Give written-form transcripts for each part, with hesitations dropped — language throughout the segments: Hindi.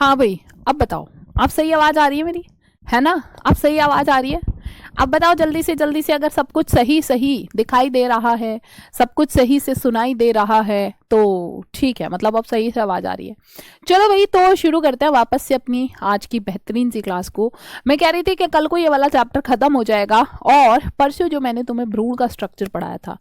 हाँ भाई, अब बताओ, अब सही आवाज आ रही है मेरी, है ना? अब सही आवाज आ रही है। अब बताओ जल्दी से, अगर सब कुछ सही सही दिखाई दे रहा है, सब कुछ सही से सुनाई दे रहा है, तो ठीक है, मतलब अब सही से आवाज आ रही है। चलो भाई, तो शुरू करते हैं वापस से अपनी आज की बेहतरीन सी क्लास को। मैं कह रही थी कि कल को ये वाला चैप्टर खत्म हो जाएगा, और परसों जो मैंने तुम्हें भ्रूण का स्ट्रक्चर पढ़ाया था,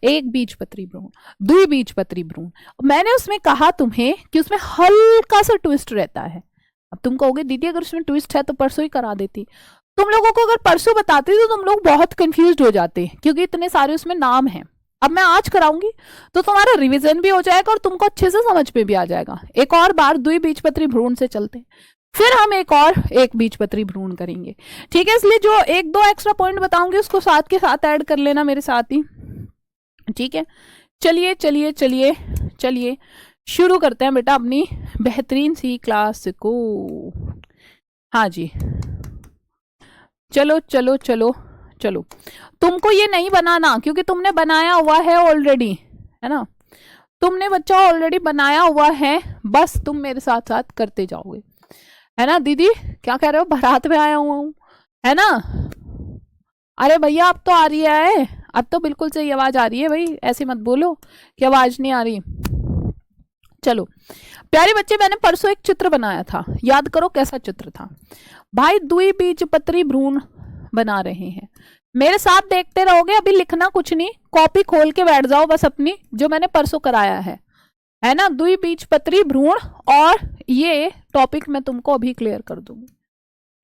एक बीजपत्री भ्रूण, द्विबीजपत्री भ्रूण, मैंने उसमें कहा तुम्हें कि उसमें हल्का सा ट्विस्ट रहता है। अब तुम कहोगे दीदी अगर उसमें ट्विस्ट है तो परसों ही करा देती। तुम लोगों को अगर परसों बताती तो तुम लोग बहुत कंफ्यूज हो जाते, क्योंकि इतने सारे उसमें नाम हैं। अब मैं आज कराऊंगी तो तुम्हारा रिवीजन भी हो जाएगा और तुमको अच्छे से समझ में भी आ जाएगा। एक और बार द्विबीजपत्री भ्रूण से चलते हैं, फिर हम एक बीजपत्री भ्रूण करेंगे, ठीक है? इसलिए जो एक दो एक्स्ट्रा पॉइंट बताऊंगी उसको साथ के साथ ऐड कर लेना मेरे साथ ही, ठीक है? चलिए चलिए चलिए चलिए, शुरू करते हैं बेटा अपनी बेहतरीन सी क्लास को। हाँ जी, चलो चलो चलो चलो, तुमको ये नहीं बनाना क्योंकि तुमने बनाया हुआ है ऑलरेडी, है ना? तुमने बच्चा ऑलरेडी बनाया हुआ है, बस तुम मेरे साथ साथ करते जाओगे, है ना? दीदी क्या कह रहे हो, बारात में आया हुआ हूं, है ना? अरे भैया अब तो आ रही है, अब तो बिल्कुल सही आवाज आ रही है भाई, ऐसे मत बोलो कि आवाज नहीं आ रही। चलो प्यारे बच्चे, मैंने परसों एक चित्र बनाया था, याद करो कैसा चित्र था भाई। द्विबीजपत्री भ्रूण बना रहे हैं, मेरे साथ देखते रहोगे, अभी लिखना कुछ नहीं, कॉपी खोल के बैठ जाओ बस अपनी, जो मैंने परसों कराया है ना? द्विबीजपत्री भ्रूण, और ये टॉपिक मैं तुमको अभी क्लियर कर दूंगी,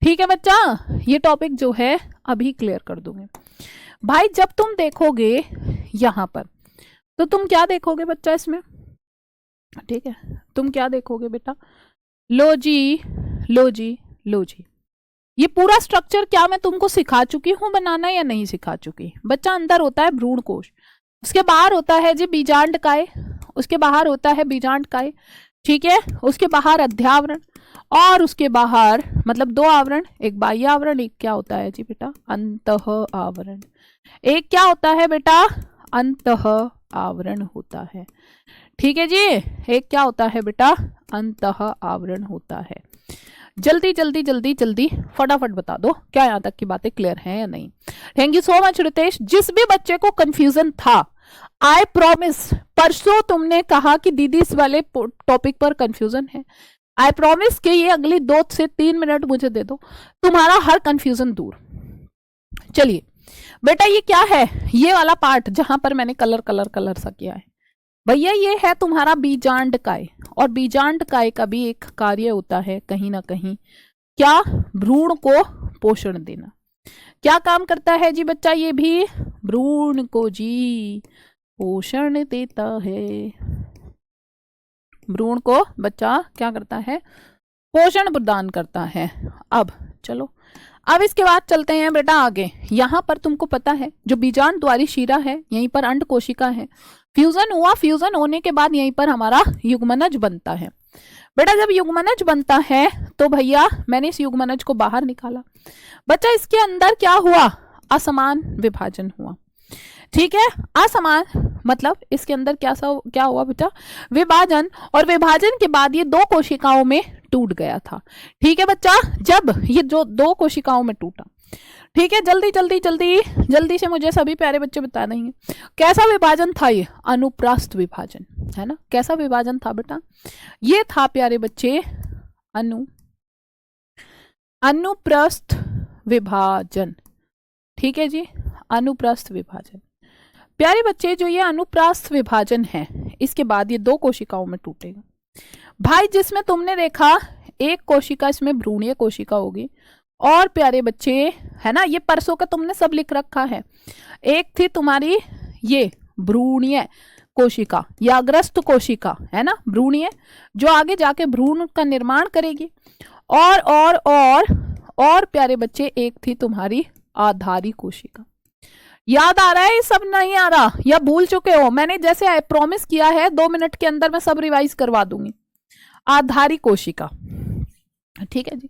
ठीक है बच्चा? ये टॉपिक जो है अभी क्लियर कर दूंगी भाई। जब तुम देखोगे यहां पर तो तुम क्या देखोगे बच्चा इसमें, ठीक है? तुम क्या देखोगे बेटा, लो जी लो जी लो जी, ये पूरा स्ट्रक्चर क्या मैं तुमको सिखा चुकी हूं बनाना या नहीं सिखा चुकी? बच्चा अंदर होता है भ्रूण कोश, उसके बाहर होता है जी बीजांडकाय, उसके बाहर होता है बीजांडकाय, ठीक है? उसके बाहर अध्यावरण, और उसके बाहर मतलब दो आवरण, एक बाह्य आवरण, एक क्या होता है जी बेटा, अंतः आवरण। एक क्या होता है बेटा, अंतः आवरण होता है, ठीक है जी? एक क्या होता है बेटा, अंतः आवरण होता है। जल्दी जल्दी जल्दी जल्दी फटाफट बता दो क्या यहाँ तक की बातें क्लियर हैं या नहीं। Thank you so much Ritesh. जिस भी बच्चे को कंफ्यूजन था, आई प्रॉमिस, परसों तुमने कहा कि दीदी इस वाले टॉपिक पर कंफ्यूजन है, आई प्रॉमिस कि ये अगली 2 से 3 मिनट मुझे दे दो, तुम्हारा हर कंफ्यूजन दूर। चलिए बेटा, ये क्या है, ये वाला पार्ट जहां पर मैंने कलर कलर कलर सा किया है भैया, ये है तुम्हारा बीजांडकाय, और बीजांडकाय का भी एक कार्य होता है कहीं ना कहीं, क्या, भ्रूण को पोषण देना। क्या काम करता है जी बच्चा, ये भी भ्रूण को जी पोषण देता है। भ्रूण को बच्चा क्या करता है, पोषण प्रदान करता है। अब चलो, अब इसके बाद चलते हैं बेटा आगे। यहां पर तुमको पता है जो बीजांड द्वारी शिरा है, यहीं पर अंड कोशिका है, फ्यूजन हुआ, फ्यूजन होने के बाद यहीं पर हमारा युग्मनज बनता है। बेटा जब युग्मनज बनता है तो भैया मैंने इस युग्मनज को बाहर निकाला, बच्चा इसके अंदर क्या हुआ, असमान विभाजन हुआ, ठीक है? असमान मतलब इसके अंदर क्या हुआ बेटा, विभाजन, और विभाजन के बाद ये 2 कोशिकाओं में टूट गया था, ठीक है बच्चा? जब ये जो 2 कोशिकाओं में टूटा, ठीक है? जल्दी जल्दी जल्दी जल्दी से मुझे सभी प्यारे बच्चे बता देंगे कैसा विभाजन था ये, अनुप्रस्थ विभाजन, है ना? कैसा विभाजन था बेटा, ये था प्यारे बच्चे अनुप्रस्थ विभाजन, ठीक है जी? अनुप्रस्थ विभाजन। प्यारे बच्चे जो ये अनुप्रस्थ विभाजन है, इसके बाद ये 2 कोशिकाओं में टूटेगा भाई, जिसमें तुमने देखा एक कोशिका इसमें भ्रूणीय कोशिका होगी, और प्यारे बच्चे है ना, ये परसों का तुमने सब लिख रखा है, एक थी तुम्हारी ये भ्रूणीय कोशिका या अग्रस्त कोशिका, है ना, भ्रूणीय, जो आगे जाके भ्रूण का निर्माण करेगी, और प्यारे बच्चे एक थी तुम्हारी आधारी कोशिका। याद आ रहा है, ये सब नहीं आ रहा या भूल चुके हो? मैंने जैसे प्रॉमिस किया है 2 मिनट के अंदर मैं सब रिवाइज करवा दूंगी। आधारी कोशिका, ठीक है जी?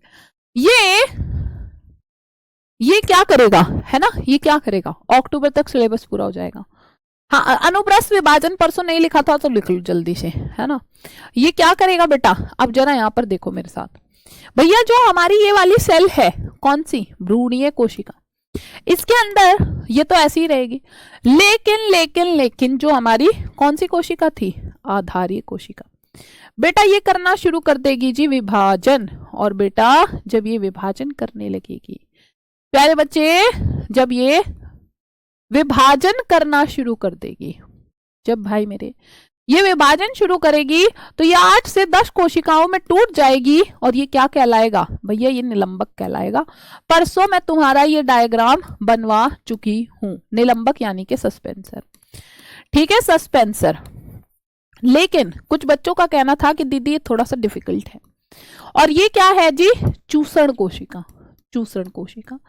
ये क्या करेगा, है ना, ये क्या करेगा, अक्टूबर तक सिलेबस पूरा हो जाएगा, हाँ, अनुप्रस्थ विभाजन परसों नहीं लिखा था तो लिख लो जल्दी से, है ना। ये क्या करेगा बेटा, अब जरा यहाँ पर देखो मेरे साथ भैया, जो हमारी ये वाली सेल है कौन सी, भ्रूणीय कोशिका, इसके अंदर ये तो ऐसी ही रहेगी, लेकिन लेकिन लेकिन जो हमारी कौन सी कोशिका थी, आधारीय कोशिका, बेटा ये करना शुरू कर देगी जी विभाजन। और बेटा जब ये विभाजन करने लगेगी, प्यारे बच्चे, जब ये विभाजन करना शुरू कर देगी, जब भाई मेरे ये विभाजन शुरू करेगी तो ये 8 से 10 कोशिकाओं में टूट जाएगी और ये क्या कहलाएगा भैया, ये निलंबक कहलाएगा। परसों मैं तुम्हारा ये डायग्राम बनवा चुकी हूं, निलंबक यानी कि सस्पेंसर, ठीक है, सस्पेंसर। लेकिन कुछ बच्चों का कहना था कि दीदी ये थोड़ा सा डिफिकल्ट है, और ये क्या है जी, चूसण कोशिका, चूसण कोशिका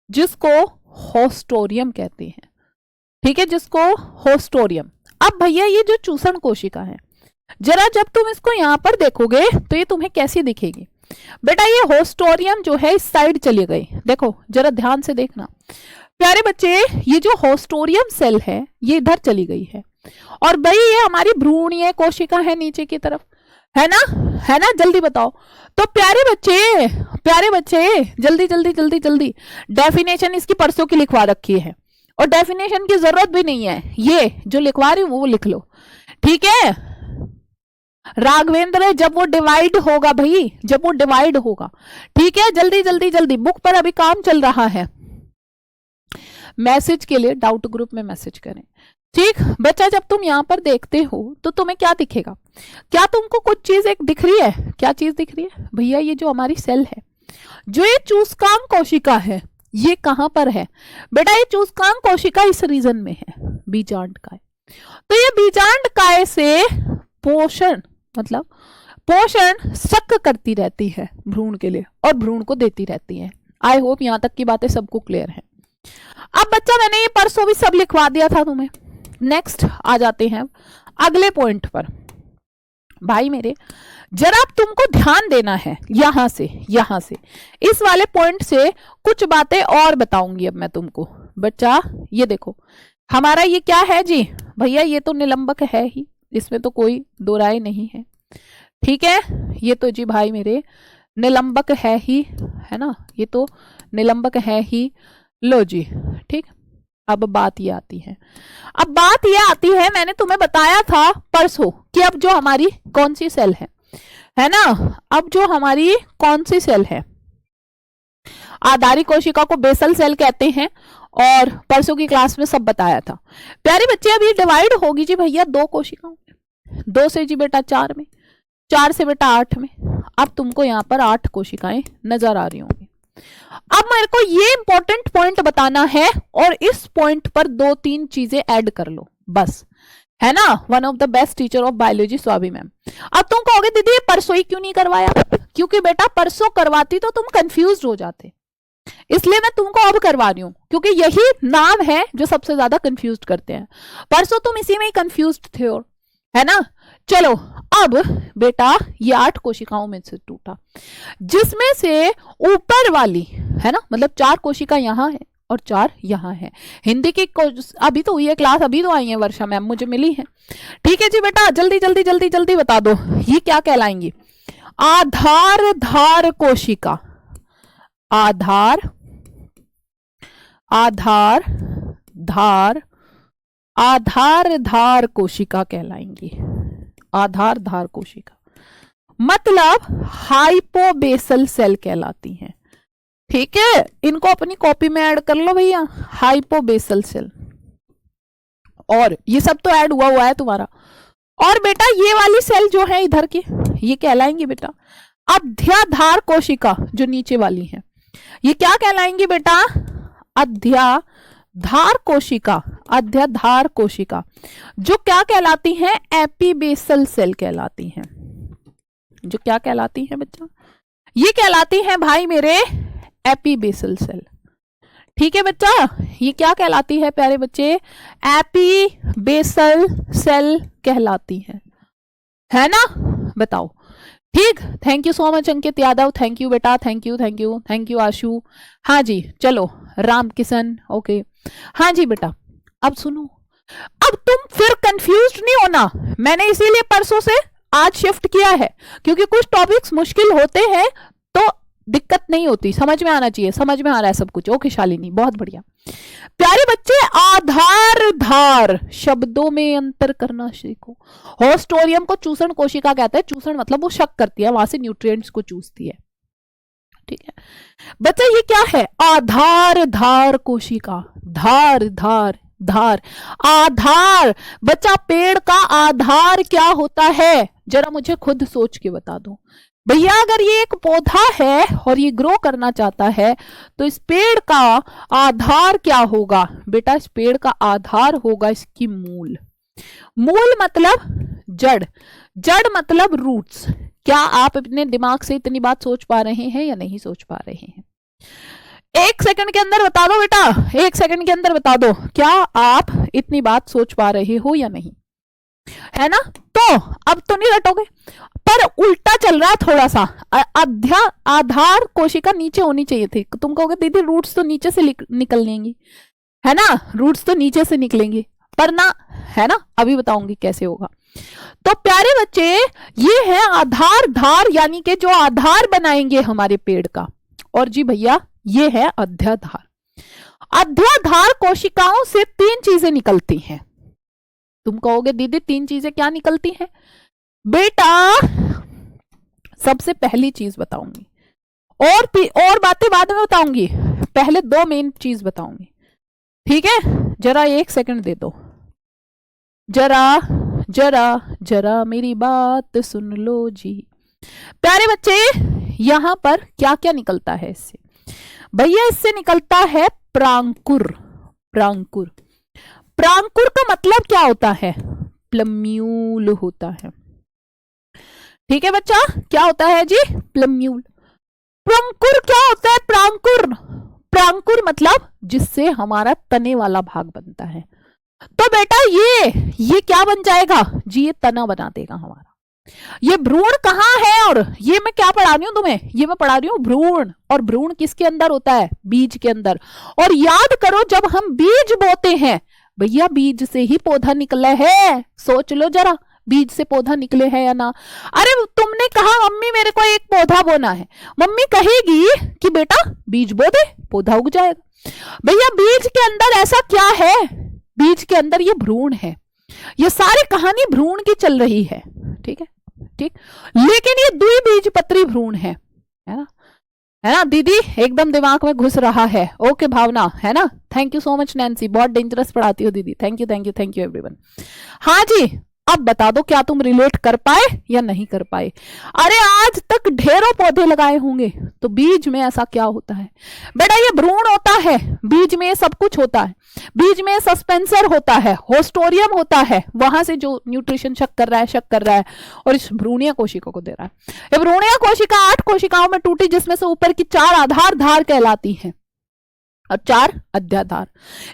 जिसको होस्टोरियम कहते हैं, ठीक है, जिसको होस्टोरियम। अब भैया ये जो चूसण कोशिका है, जरा जब तुम इसको यहां पर देखोगे तो ये तुम्हें कैसी दिखेगी बेटा, ये होस्टोरियम जो है इस साइड चली गई, देखो जरा ध्यान से देखना प्यारे बच्चे, ये जो होस्टोरियम सेल है ये इधर चली गई है, और भाई ये हमारी भ्रूणीय कोशिका है नीचे की तरफ, है ना, है ना, जल्दी बताओ। तो प्यारे बच्चे, प्यारे बच्चे, जल्दी जल्दी जल्दी जल्दी, डेफिनेशन इसकी परसों की लिखवा रखी है, और डेफिनेशन की जरूरत भी नहीं है, ये जो लिखवा रही हूं वो लिख लो, ठीक है राघवेंद्र, जब वो डिवाइड होगा भाई, जब वो डिवाइड होगा, ठीक है, जल्दी जल्दी जल्दी, बुक पर अभी काम चल रहा है, मैसेज के लिए डाउट ग्रुप में मैसेज करें, ठीक बच्चा। जब तुम यहां पर देखते हो तो तुम्हें क्या दिखेगा, क्या तुमको कुछ चीज एक दिख रही है, क्या चीज दिख रही है भैया, ये जो हमारी सेल है, जो ये चूसकांक कोशिका है, ये कहां पर है बेटा, ये चूसकांक कोशिका इस रीजन में है, बीजांडकाय। तो ये बीजांडकाय से पोषण, मतलब पोषण शक करती रहती है भ्रूण के लिए और भ्रूण को देती रहती है। आई होप यहां तक की बातें सबको क्लियर है। अब बच्चा मैंने ये परसों भी सब लिखवा दिया था तुम्हें। नेक्स्ट आ जाते हैं अगले पॉइंट पर भाई मेरे, जरा अब तुमको ध्यान देना है, यहां से इस वाले पॉइंट से कुछ बातें और बताऊंगी अब मैं तुमको। बच्चा ये देखो, हमारा ये क्या है जी भैया, ये तो निलंबक है ही, इसमें तो कोई दो राय नहीं है, ठीक है, ये तो जी भाई मेरे निलंबक है ही, है ना, ये तो निलंबक है ही। लो जी, ठीक, अब बात ये आती है, अब बात ये आती है, मैंने तुम्हें बताया था परसों कि अब जो हमारी कौन सी सेल है ना, अब जो हमारी कौन सी सेल है, आधारी कोशिका को बेसल सेल कहते हैं, और परसों की क्लास में सब बताया था। प्यारे बच्चे, अब ये डिवाइड होगी जी भैया 2 कोशिकाओं में, 2 से जी बेटा 4 में, 4 से बेटा 8 में। अब तुमको यहाँ पर 8 कोशिकाएं नजर आ रही होंगी। अब मेरे को ये इंपॉर्टेंट पॉइंट बताना है, और इस पॉइंट पर 2-3 चीजें ऐड कर लो बस, है ना। One of the best teacher of biology Swabhi ma'am. अब तुम कहोगे दीदी ये परसों ही क्यों नहीं करवाया, क्योंकि बेटा परसों करवाती तो तुम कंफ्यूज हो जाते, इसलिए मैं तुमको अब करवा रही हूं, क्योंकि यही नाम है जो सबसे ज्यादा कंफ्यूज करते हैं। परसों तुम इसी में ही कंफ्यूज थे, और है ना। चलो अब बेटा ये 8 कोशिकाओं में से टूटा, जिसमें से ऊपर वाली, है ना, मतलब 4 कोशिका यहां है और 4 यहां है। हिंदी की अभी तो हुई है क्लास, अभी तो आई है वर्षा मैम, मुझे मिली है, ठीक है जी बेटा, जल्दी जल्दी जल्दी जल्दी बता दो ये क्या कहलाएंगी, आधार धार कोशिका, आधार आधार धार आधार धार कोशिका कहलाएंगी, आधार धार कोशिका, मतलब हाइपोबेसल सेल कहलाती हैं, ठीक है। इनको अपनी कॉपी में ऐड कर लो भैया, हाइपोबेसल सेल, और ये सब तो ऐड हुआ है तुम्हारा। और बेटा ये वाली सेल जो है इधर की, ये कहलाएंगी बेटा अध्याधार कोशिका, जो नीचे वाली है, ये क्या कहलाएंगी बेटा, अध्याधार कोशिका, अध्याधार कोशिका, जो क्या कहलाती हैं, एपीबेसल सेल कहलाती हैं, जो क्या कहलाती हैं बच्चा, ये कहलाती हैं भाई मेरे एपीबेसल सेल, ठीक है बच्चा। ये क्या कहलाती है प्यारे बच्चे, एपीबेसल सेल कहलाती है ना, बताओ, ठीक। Thank you so much Ankit Yadav, thank you बेटा, thank you thank you thank you Ashu. हाँ जी चलो, राम किशन, ओके, हाँ जी बेटा। अब सुनो, अब तुम फिर कंफ्यूज नहीं होना, मैंने इसीलिए परसों से आज शिफ्ट किया है, क्योंकि कुछ टॉपिक्स मुश्किल होते हैं तो दिक्कत नहीं होती, समझ में आना चाहिए। समझ में आ रहा है सब कुछ? ओके शालिनी, बहुत बढ़िया। प्यारे बच्चे, आधार धार शब्दों में अंतर करना सीखो। होस्टोरियम को चूसण कोशिका कहते हैं। चूसण मतलब वो शक करती है, वहां से न्यूट्रिएंट्स को चूसती है, ठीक है बच्चा। ये क्या है? आधार धार कोशिका। धार धार धार, आधार। बच्चा, पेड़ का आधार क्या होता है? जरा मुझे खुद सोच के बता दो भैया। अगर ये एक पौधा है और ये ग्रो करना चाहता है तो इस पेड़ का आधार क्या होगा? बेटा, इस पेड़ का आधार होगा इसकी मूल। मूल मतलब जड़, जड़ मतलब रूट्स। क्या आप अपने दिमाग से इतनी बात सोच पा रहे हैं या नहीं सोच पा रहे हैं? 1 सेकंड के अंदर बता दो बेटा, 1 सेकंड के अंदर बता दो, क्या आप इतनी बात सोच पा रहे हो या नहीं? है ना? तो अब तो नहीं रटोगे, पर उल्टा चल रहा है थोड़ा सा। आधार कोशिका नीचे होनी चाहिए थी। तुम कहोगे दीदी रूट्स तो नीचे से निकल लेंगी, है ना? रूट्स तो नीचे से निकलेंगे, पर ना, है ना? अभी बताऊंगी कैसे होगा। तो प्यारे बच्चे, ये है आधार धार, यानी कि जो आधार बनाएंगे हमारे पेड़ का। और जी भैया, ये है अध्याधार। अध्याधार कोशिकाओं से 3 चीजें निकलती हैं। तुम कहोगे दीदी 3 चीजें क्या निकलती हैं? बेटा, सबसे पहली चीज बताऊंगी, और बातें बाद में बताऊंगी, पहले 2 मेन चीज बताऊंगी, ठीक है? जरा 1 सेकंड दे दो, जरा जरा जरा मेरी बात सुन लो जी। प्यारे बच्चे, यहां पर क्या क्या निकलता है इससे? भैया, इससे निकलता है प्रांकुर। प्रांकुर, प्रांकुर का मतलब क्या होता है? प्लम्यूल होता है, ठीक है बच्चा? क्या होता है जी? प्लम्यूल। प्रांकुर क्या होता है? प्रांकुर, प्रांकुर मतलब जिससे हमारा तने वाला भाग बनता है। तो बेटा, ये क्या बन जाएगा जी? ये तना बना देगा हमारा। ये भ्रूण कहाँ है? और ये मैं क्या पढ़ा रही हूं तुम्हें? ये मैं पढ़ा रही हूं भ्रूण। और भ्रूण किसके अंदर होता है? बीज के अंदर। और याद करो, जब हम बीज बोते हैं भैया, बीज से ही पौधा निकला है। सोच लो जरा, बीज से पौधा निकले है या ना? अरे तुमने कहा मम्मी मेरे को एक पौधा बोना है, मम्मी कहेगी कि बेटा बीज बो दे, पौधा उग जाएगा। भैया, बीज के अंदर ऐसा क्या है? बीज के अंदर ये भ्रूण है। ये सारी कहानी भ्रूण की चल रही है, ठीक है? ठीक, लेकिन ये द्विबीजपत्री भ्रूण है ना? है ना दीदी? एकदम दिमाग में घुस रहा है। ओके भावना, है ना? Thank you so much Nancy, बहुत डेंजरस पढ़ाती हो दीदी। Thank you thank you thank you everyone. हाँ जी, अब बता दो क्या तुम रिलेट कर पाए या नहीं कर पाए? अरे आज तक ढेरों पौधे लगाए होंगे, तो बीज में ऐसा क्या होता है? बेटा, ये भ्रूण होता है, बीज में सब कुछ होता है। बीज में सस्पेंसर होता है, होस्टोरियम होता है, वहां से जो न्यूट्रिशन शक कर रहा है और इस भ्रूणीय कोशिका को दे रहा है। ये भ्रूणीय कोशिका 8 कोशिकाओं में टूटी, जिसमें से ऊपर की 4 आधार धार कहलाती हैं और 4 अध्याधार,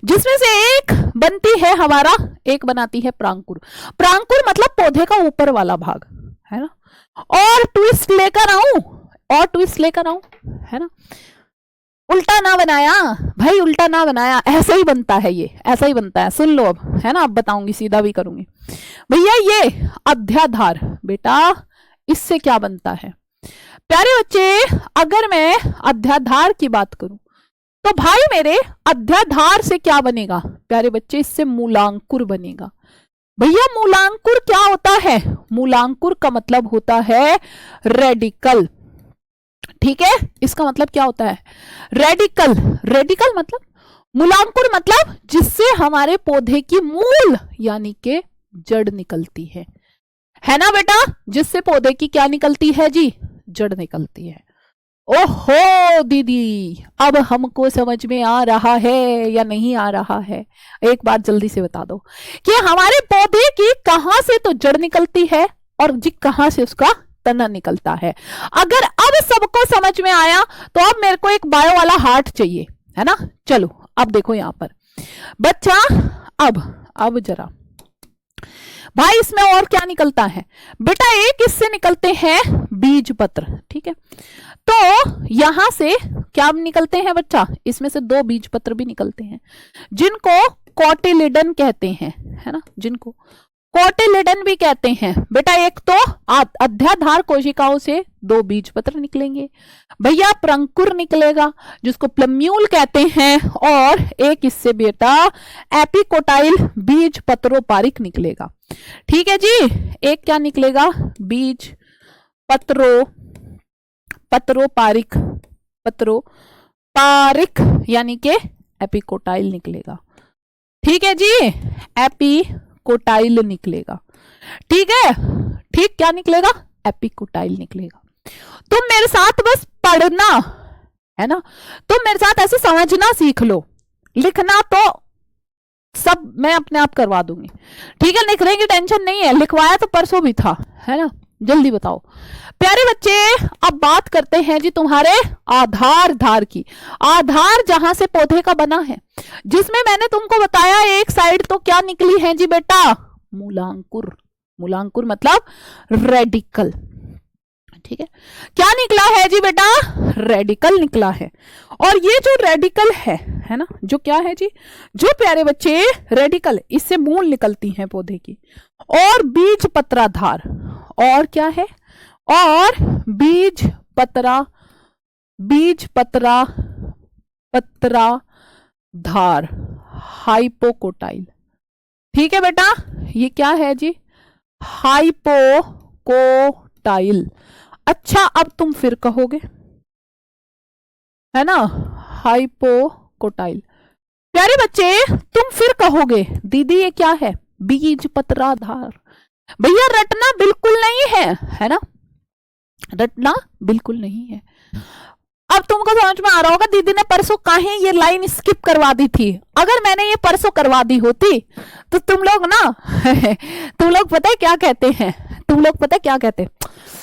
जिसमें से एक बनती है हमारा, एक बनाती है प्रांकुर। प्रांकुर मतलब पौधे का ऊपर वाला भाग, है ना? और ट्विस्ट लेकर आऊं, है ना? उल्टा ना बनाया भाई, उल्टा ना बनाया, ऐसा ही बनता है, ये ऐसा ही बनता है। सुन लो अब, है ना? अब बताऊंगी, सीधा भी करूंगी। भैया, ये अध्याधार, बेटा इससे क्या बनता है? प्यारे बच्चे, अगर मैं अध्याधार की बात करूं तो भाई मेरे, अध्याधार से क्या बनेगा? प्यारे बच्चे, इससे मूलांकुर बनेगा। भैया, मूलांकुर क्या होता है? मूलांकुर का मतलब होता है रेडिकल, ठीक है? इसका मतलब क्या होता है? रेडिकल। रेडिकल मतलब, मूलांकुर मतलब जिससे हमारे पौधे की मूल यानी के जड़ निकलती है ना बेटा? जिससे पौधे की क्या निकलती है जी? जड़ निकलती है। ओहो दीदी, अब हमको समझ में आ रहा है या नहीं आ रहा है? एक बार जल्दी से बता दो कि हमारे पौधे की कहां से तो जड़ निकलती है और जी कहां से उसका तना निकलता है। अगर अब सबको समझ में आया तो अब मेरे को एक बायो वाला हार्ट चाहिए, है ना? चलो अब देखो यहां पर बच्चा, अब जरा भाई, इसमें और क्या निकलता है? बेटा, एक इससे निकलते हैं बीज पत्र, ठीक है? तो यहां से क्या निकलते हैं बच्चा? इसमें से 2 बीज पत्र भी निकलते हैं, जिनको कोटिलिडन कहते हैं, है ना, जिनको कोटिलिडन भी कहते हैं। बेटा एक तो अध्याधार कोशिकाओं से 2 बीजपत्र निकलेंगे, भैया प्रंकुर निकलेगा जिसको प्लम्यूल कहते हैं, और एक इससे बेटा एपिकोटाइल बीज पत्रोपारिक निकलेगा। ठीक है जी, एक क्या निकलेगा, बीज पत्रोपारिक यानी के एपिकोटाइल निकलेगा। ठीक है जी, एपिकोटाइल निकलेगा। ठीक है, ठीक, क्या निकलेगा, एपिकोटाइल निकलेगा। तुम मेरे साथ बस पढ़ना, है ना, तुम मेरे साथ ऐसे समझना सीख लो, लिखना तो सब मैं अपने आप करवा दूंगी। ठीक है, लिखने की टेंशन नहीं है, लिखवाया तो परसों भी था, है ना। जल्दी बताओ प्यारे बच्चे, अब बात करते हैं जी तुम्हारे आधार धार की। आधार जहां से पौधे का बना है, जिसमें मैंने तुमको बताया एक साइड तो क्या निकली है जी बेटा, मूलांकुर। मूलांकुर मतलब रेडिकल। ठीक है, क्या निकला है जी बेटा, रेडिकल निकला है। और ये जो रेडिकल है ना, जो क्या है जी, जो प्यारे बच्चे रेडिकल, इससे मूल निकलती हैं पौधे की, और बीज पत्राधार, और क्या है, और बीज पत्राधार हाइपोकोटाइल। ठीक है बेटा, ये क्या है जी, हाइपोकोटाइल। अच्छा, अब तुम फिर कहोगे, है ना, हाइपोकोटाइल। प्यारे बच्चे तुम फिर कहोगे दीदी ये क्या है, बीज पत्राधार। भैया रटना बिल्कुल नहीं है ना, रटना बिल्कुल नहीं है। अब तुमको समझ में आ रहा होगा दीदी ने परसों काहे ये लाइन स्किप करवा दी थी। अगर मैंने ये परसों करवा दी होती तो तुम लोग ना तुम लोग पता है क्या कहते हैं, तुम लोग पता है क्या कहते,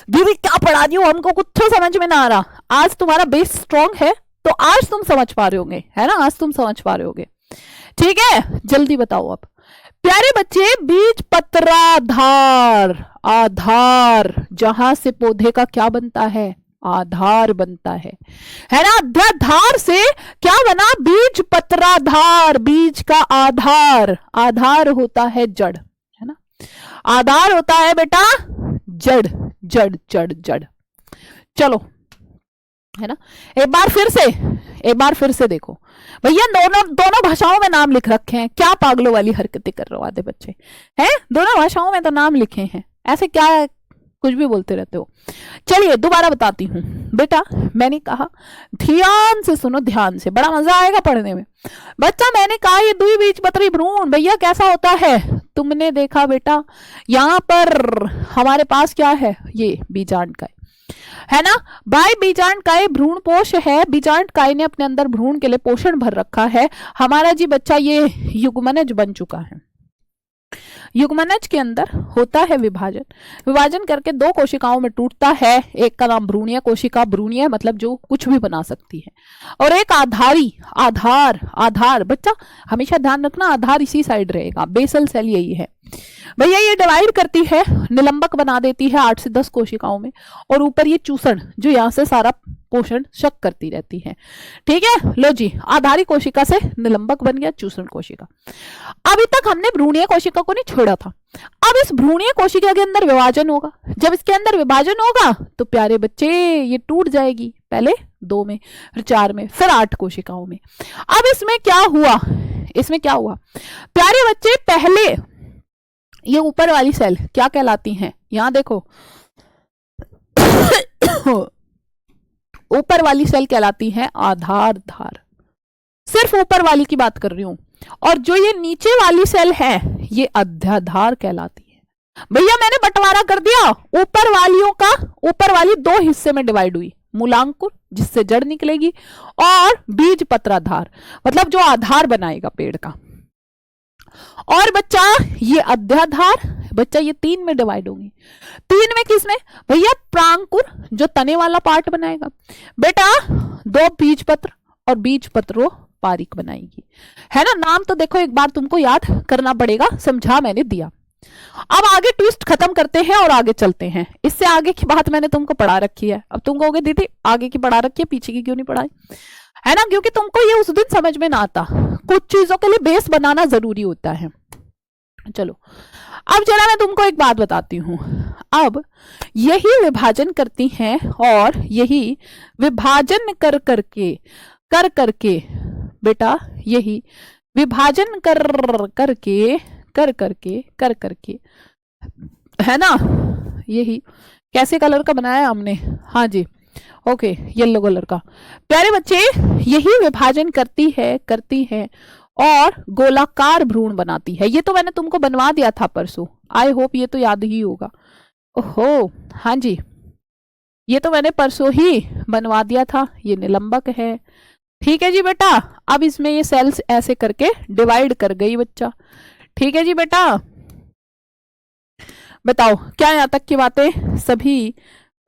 दीदी क्या पढ़ा दी हो, हमको कुछ तो समझ में ना आ रहा। आज तुम्हारा बेस स्ट्रांग है तो आज तुम समझ पा रहे होगे, है ना, आज तुम समझ पा रहे होगे। ठीक है, जल्दी बताओ अब प्यारे बच्चे, बीज पत्राधार, आधार जहां से पौधे का क्या बनता है, आधार बनता है ना। अध्याधार से क्या बना, बीज पत्राधार, बीज का आधार। आधार होता है जड़, है ना, आधार होता है बेटा जड़, जड़ जड़ जड़। चलो, है ना, एक बार फिर से देखो भैया, दोनों भाषाओं में नाम लिख रखे हैं। क्या पागलों वाली हरकतें कर रहे हो आधे बच्चे, हैं, दोनों भाषाओं में तो नाम लिखे हैं, ऐसे क्या कुछ भी बोलते रहते हो। चलिए दोबारा बताती हूँ बेटा, मैंने कहा ध्यान से सुनो, ध्यान से, बड़ा मजा आएगा पढ़ने में। बच्चा मैंने कहा ये द्विबीजपत्री भ्रूण भैया कैसा होता है, तुमने देखा बेटा यहाँ पर हमारे पास क्या है, ये बीजांडकाय, है ना भाई, बीजांडकाय भ्रूणपोष है। बीजांडकाय ने अपने अंदर भ्रूण के लिए पोषण भर रखा है। हमारा जी बच्चा ये युग्मनज बन चुका है। युग्मनज के अंदर होता है विभाजन, विभाजन करके 2 कोशिकाओं में टूटता है। एक का नाम भ्रूणीय कोशिका, भ्रूणीय मतलब जो कुछ भी बना सकती है, और एक आधारी, आधार। आधार बच्चा हमेशा ध्यान रखना, आधार इसी साइड रहेगा, बेसल सेल यही है भैया। ये डिवाइड करती है, निलंबक बना देती है 8 से 10 कोशिकाओं में, और ऊपर ये चूसण जो यहाँ से सारा पोषण शक करती रहती है। ठीक है, लो जी, आधारी कोशिका से निलंबक बन गया चूसण कोशिका। अभी तक हमने भ्रूणीय कोशिका को नहीं छोड़ा था। अब इस भ्रूणीय कोशिका के अंदर विभाजन होगा। जब इसके अंदर विभाजन होगा तो प्यारे बच्चे ये टूट जाएगी, पहले 2 में, फिर 4 में, फिर 8 कोशिकाओं में। अब इसमें क्या हुआ, प्यारे बच्चे, पहले ये ऊपर वाली सेल क्या कहलाती हैं, यहां देखो ऊपर वाली सेल कहलाती है आधार धार, सिर्फ ऊपर वाली की बात कर रही हूं। और जो ये नीचे वाली सेल है ये अध्याधार कहलाती है। भैया मैंने बंटवारा कर दिया, ऊपर वालियों का, ऊपर वाली 2 हिस्से में डिवाइड हुई, मूलांकुर जिससे जड़ निकलेगी, और बीज पत्राधार मतलब जो आधार बनाएगा पेड़ का। और बच्चा ये अध्याधार, बच्चा ये 3 में डिवाइड होंगी। 3 में किसमें भैया, प्रांकुर जो तने वाला पार्ट बनाएगा बेटा, 2 बीज पत्र और बीज पत्रों पारिक बनाएगी, है ना। नाम तो देखो एक बार तुमको याद करना पड़ेगा, समझा मैंने दिया। अब आगे ट्विस्ट खत्म करते हैं और आगे चलते हैं। इससे आगे की बात मैंने तुमको पढ़ा रखी है। अब तुम कहोगे दीदी आगे की पढ़ा रखी है, पीछे की क्यों नहीं पढ़ाई, है ना, क्योंकि तुमको ये उस दिन समझ में ना आता, कुछ चीजों के लिए बेस बनाना जरूरी होता है। चलो अब जरा मैं तुमको एक बात बताती हूं। अब यही विभाजन करती हैं और यही विभाजन कर करके बेटा, यही विभाजन कर करके है ना, यही कैसे कलर का बनाया हमने, हाँ जी ओके येलो कलर का। प्यारे बच्चे यही विभाजन करती है और गोलाकार भ्रूण बनाती है। ये तो मैंने तुमको बनवा दिया था परसों, आई होप ये तो याद ही होगा। ओहो हाँ जी, ये तो मैंने परसों ही बनवा दिया था। ये निलंबक है, ठीक है जी बेटा। अब इसमें ये सेल्स ऐसे करके डिवाइड कर गई बच्चा, ठीक है जी बेटा। बताओ क्या यहाँ तक की बातें सभी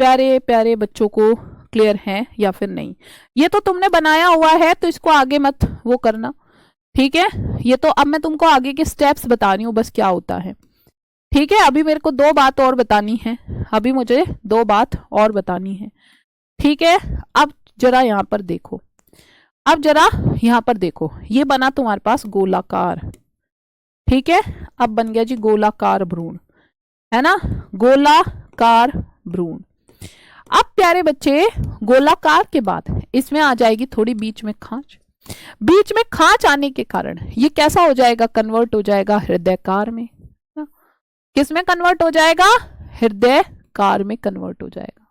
प्यारे प्यारे बच्चों को क्लियर हैं या फिर नहीं? ये तो तुमने बनाया हुआ है तो इसको आगे मत वो करना, ठीक है। ये तो अब मैं तुमको आगे के स्टेप्स बता रही हूँ बस क्या होता है, ठीक है। अभी मेरे को 2 बात और बतानी है, अभी मुझे 2 बात और बतानी है, ठीक है। अब जरा यहाँ पर देखो, अब जरा यहाँ पर देखो, ये बना तुम्हारे पास गोलाकार, ठीक है। अब बन गया जी गोलाकार भ्रूण, है ना, गोलाकार भ्रूण। अब प्यारे बच्चे गोलाकार के बाद इसमें आ जाएगी थोड़ी बीच में खांच, बीच में खांच आने के कारण ये कैसा हो जाएगा, कन्वर्ट हो जाएगा हृदयकार में। किस में कन्वर्ट हो जाएगा, हृदयकार में कन्वर्ट हो जाएगा,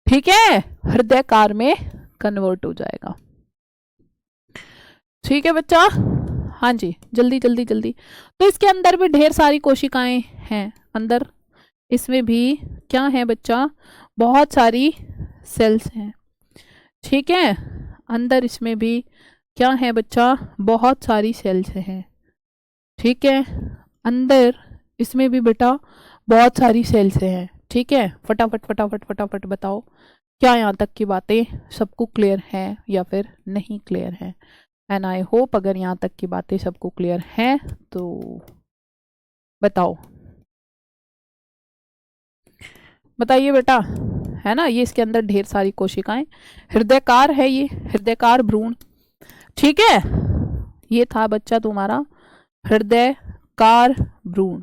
ठीक है, हृदयकार में कन्वर्ट हो जाएगा, ठीक है बच्चा। हाँ जी जल्दी जल्दी जल्दी। तो इसके अंदर भी ढेर सारी कोशिकाएं हैं, अंदर इसमें भी क्या है बच्चा, बहुत सारी सेल्स हैं, ठीक है। अंदर इसमें भी क्या है बच्चा, बहुत सारी सेल्स हैं, ठीक है। अंदर इसमें भी बेटा बहुत सारी सेल्स हैं, ठीक है। फटाफट फटाफट फटाफट बताओ क्या यहाँ तक की बातें सबको क्लियर है या फिर नहीं क्लियर है। एंड आई होप अगर यहाँ तक की बातें सबको क्लियर हैं तो बताओ, बताइए बेटा, है ना। ये इसके अंदर ढेर सारी कोशिकाएं, हृदयकार है ये, हृदयकार भ्रूण, ठीक है। ये था बच्चा तुम्हारा हृदयकार भ्रूण।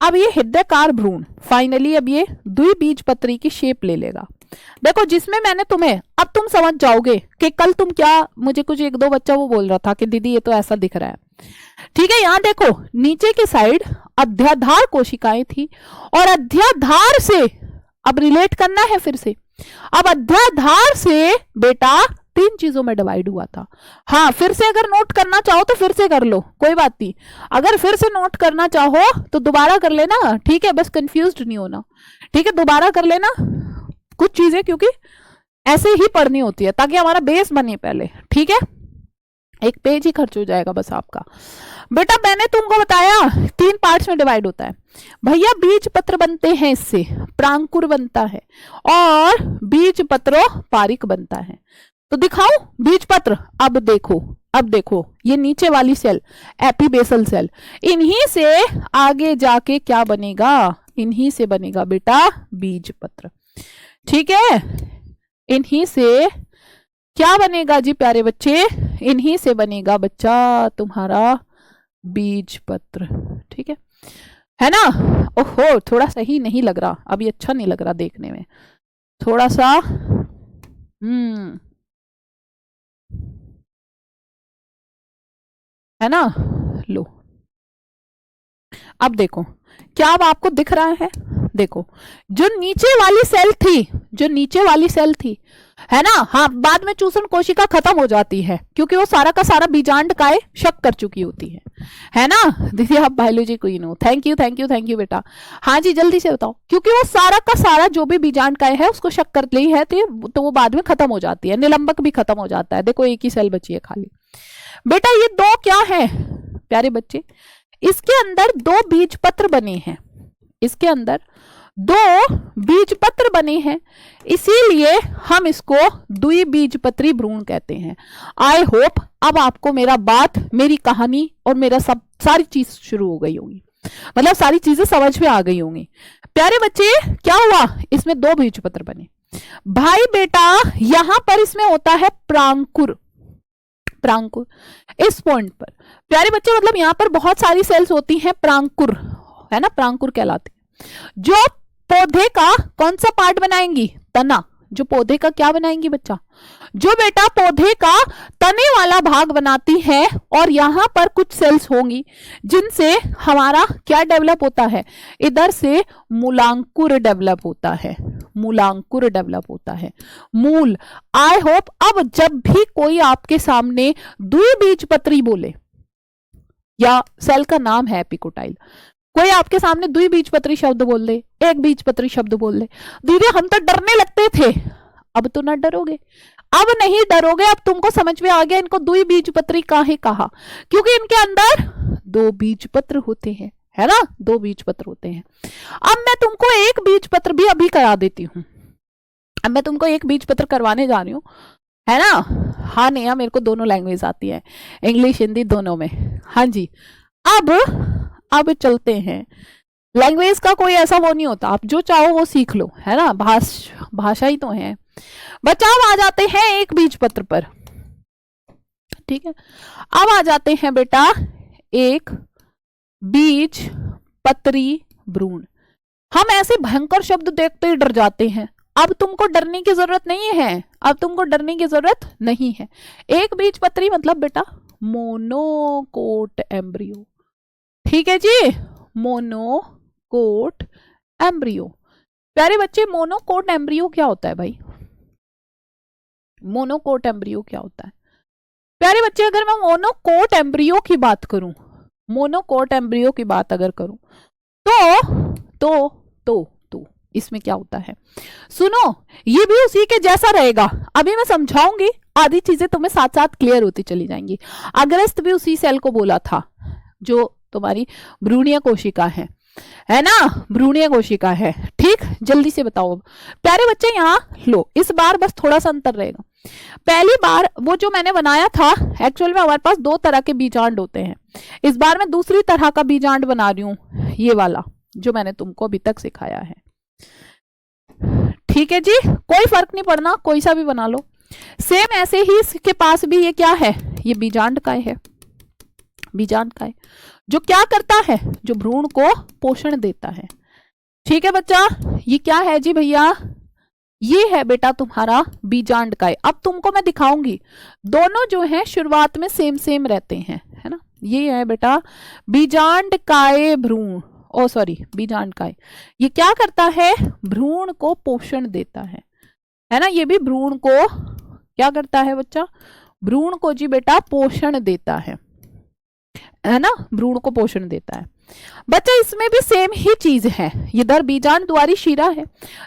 अब ये हृदयकार भ्रूण फाइनली अब ये द्विबीजपत्री की शेप ले लेगा। देखो जिसमें मैंने तुम्हें, अब तुम समझ जाओगे कि कल तुम क्या, मुझे कुछ 1-2 बच्चा वो बोल रहा था कि दीदी ये तो ऐसा दिख रहा है, ठीक है। यहां देखो नीचे की साइड अध्याधार कोशिकाएं थी और अध्याधार से अब रिलेट करना है फिर से। अब अध्याधार से बेटा 3 चीजों में डिवाइड हुआ था। हाँ फिर से अगर नोट करना चाहो तो फिर से कर लो, कोई बात नहीं। अगर फिर से नोट करना चाहो तो दोबारा कर लेना, ठीक है, बस कंफ्यूज्ड नहीं होना, ठीक है। दोबारा कर लेना कुछ चीजें, क्योंकि ऐसे ही पढ़नी होती है ताकि हमारा बेस बने पहले, ठीक है। एक पेज ही खर्च हो जाएगा बस आपका। बेटा मैंने तुमको बताया 3 पार्ट्स में डिवाइड होता है भैया। बीज पत्र बनते हैं, इससे प्रांकुर बनता है और बीज पत्रोपारिक बनता है। तो दिखाओ बीज पत्र। अब देखो ये नीचे वाली सेल एपीबेसल सेल, इन्हीं से आगे जाके क्या बनेगा, इन्हीं से बनेगा बेटा बीज पत्र, ठीक है। इन्हीं से क्या बनेगा जी प्यारे बच्चे, इन्हीं से बनेगा बच्चा तुम्हारा बीज पत्र, ठीक है ना। ओहो थोड़ा सही नहीं लग रहा, अभी अच्छा नहीं लग रहा देखने में, थोड़ा सा है ना। लो अब देखो क्या अब आपको दिख रहा है, देखो जो नीचे वाली सेल थी, है ना। हाँ बाद में चूषण कोशिका खत्म हो जाती है क्योंकि वो सारा का सारा बीजांड काय शक कर चुकी होती है ना। दीदी आप बायोलॉजी क्वीन हो, थैंक यू बेटा। हाँ जी जल्दी से बताओ, क्योंकि वो सारा का सारा जो भी बीजांड काय है उसको शक कर ली है तो वो बाद में खत्म हो जाती है, निलंबक भी खत्म हो जाता है। देखो एक ही सेल बची है खाली। बेटा ये 2 क्या है प्यारे बच्चे, इसके अंदर 2 बीजपत्र बने हैं, इसके अंदर 2 बीजपत्र बने हैं, इसीलिए हम इसको द्विबीजपत्री भ्रूण कहते हैं। आई होप अब आपको मेरी कहानी और मेरा सारी चीज शुरू हो गई होगी, मतलब सारी चीजें समझ में आ गई होंगी। प्यारे बच्चे क्या हुआ, इसमें 2 बीजपत्र बने, भाई बेटा यहां पर इसमें होता है प्रांकुर, प्रांकुर इस पॉइंट पर। प्यारे बच्चे मतलब यहां पर बहुत सारी सेल्स होती हैं, प्रांकुर है ना, प्रांकुर कहलाती है, जो पौधे का कौन सा पार्ट बनाएंगी, तना, जो पौधे का क्या बनाएंगी बच्चा, जो बेटा पौधे का तने वाला भाग बनाती है। और यहां पर कुछ सेल्स होंगी जिनसे हमारा क्या डेवलप होता है, इधर से मूलांकुर डेवलप होता है, मूलांकुर डेवलप होता है, मूल। आई होप अब जब भी कोई आपके सामने द्विबीजपत्री बोले, या सेल का नाम है एपिकोटाइल, कोई आपके सामने द्विबीजपत्री शब्द बोल दे, एक बीजपत्री शब्द बोल दे, दीदी हम तो डरने लगते थे, अब तो ना डरोगे, अब नहीं डरोगे, अब तुमको समझ में आ गया इनको द्विबीजपत्री काहे कहा, क्योंकि इनके अंदर दो बीजपत्र होते हैं, है ना, दो बीजपत्र होते हैं। अब मैं तुमको एक बीजपत्र भी अभी करा देती हूं, अब मैं तुमको एक बीजपत्र करवाने जा रही हूँ, है ना। हाँ नेहा मेरे को दोनों लैंग्वेज आती है, इंग्लिश हिंदी दोनों में, हाँ जी। अब चलते हैं, लैंग्वेज का कोई ऐसा वो नहीं होता, आप जो चाहो वो सीख लो, है ना, भाषा ही तो है। बच्चा अब आ जाते हैं एक बीजपत्र पर, ठीक है, अब आ जाते हैं बेटा एक बीजपत्री भ्रूण। हम ऐसे भयंकर शब्द देखते ही डर जाते हैं, अब तुमको डरने की जरूरत नहीं है, अब तुमको डरने की जरूरत नहीं है। एक बीजपत्री मतलब बेटा मोनोकोट एम्ब्रियो, ठीक है जी, मोनोकोट एम्ब्रियो। प्यारे बच्चे मोनोकोट एम्ब्रियो क्या होता है भाई, मोनोकोट एम्ब्रियो क्या होता है। प्यारे बच्चे अगर मैं मोनोकोट एम्ब्रियो की बात करूं, मोनोकोट एम्ब्रियो की बात अगर करूं तो इसमें क्या होता है, सुनो ये भी उसी के जैसा रहेगा, अभी मैं समझाऊंगी, आधी चीजें तुम्हें साथ साथ क्लियर होती चली जाएंगी। अग्रस्त भी उसी सेल को बोला था जो तुम्हारी भ्रूणीय कोशिका है ना, भ्रूणीय कोशिका है, ठीक। जल्दी से बताओ प्यारे बच्चे, यहां लो, इस बार बस थोड़ा सा अंतर रहेगा। पहली बार वो जो मैंने बनाया था, एक्चुअल में हमारे पास दो तरह के बीजांड होते हैं, इस बार मैं दूसरी तरह का बीजांड बना रही हूं, ये वाला जो मैंने तुमको अभी तक सिखाया है, ठीक है जी, कोई फर्क नहीं पड़ना, कोई सा भी बना लो। सेम ऐसे ही इसके पास भी ये क्या है, ये बीजांड काय है, बीजांड काय जो क्या करता है, जो भ्रूण को पोषण देता है, ठीक है बच्चा। ये क्या है जी भैया, ये है बेटा तुम्हारा बीजांड काय। अब तुमको मैं दिखाऊंगी, दोनों जो है शुरुआत में सेम सेम रहते हैं, है ना। ये है बेटा बीजांड काय भ्रूण, ओ सॉरी बीजांड काय, ये क्या करता है, भ्रूण को पोषण देता है ना। ये भी भ्रूण को क्या करता है बच्चा, भ्रूण को जी बेटा पोषण देता है ना, भ्रूण को पोषण देता है बच्चा। इसमें भी सेम ही चीज है, इधर बीजांड द्वारी शिरा है,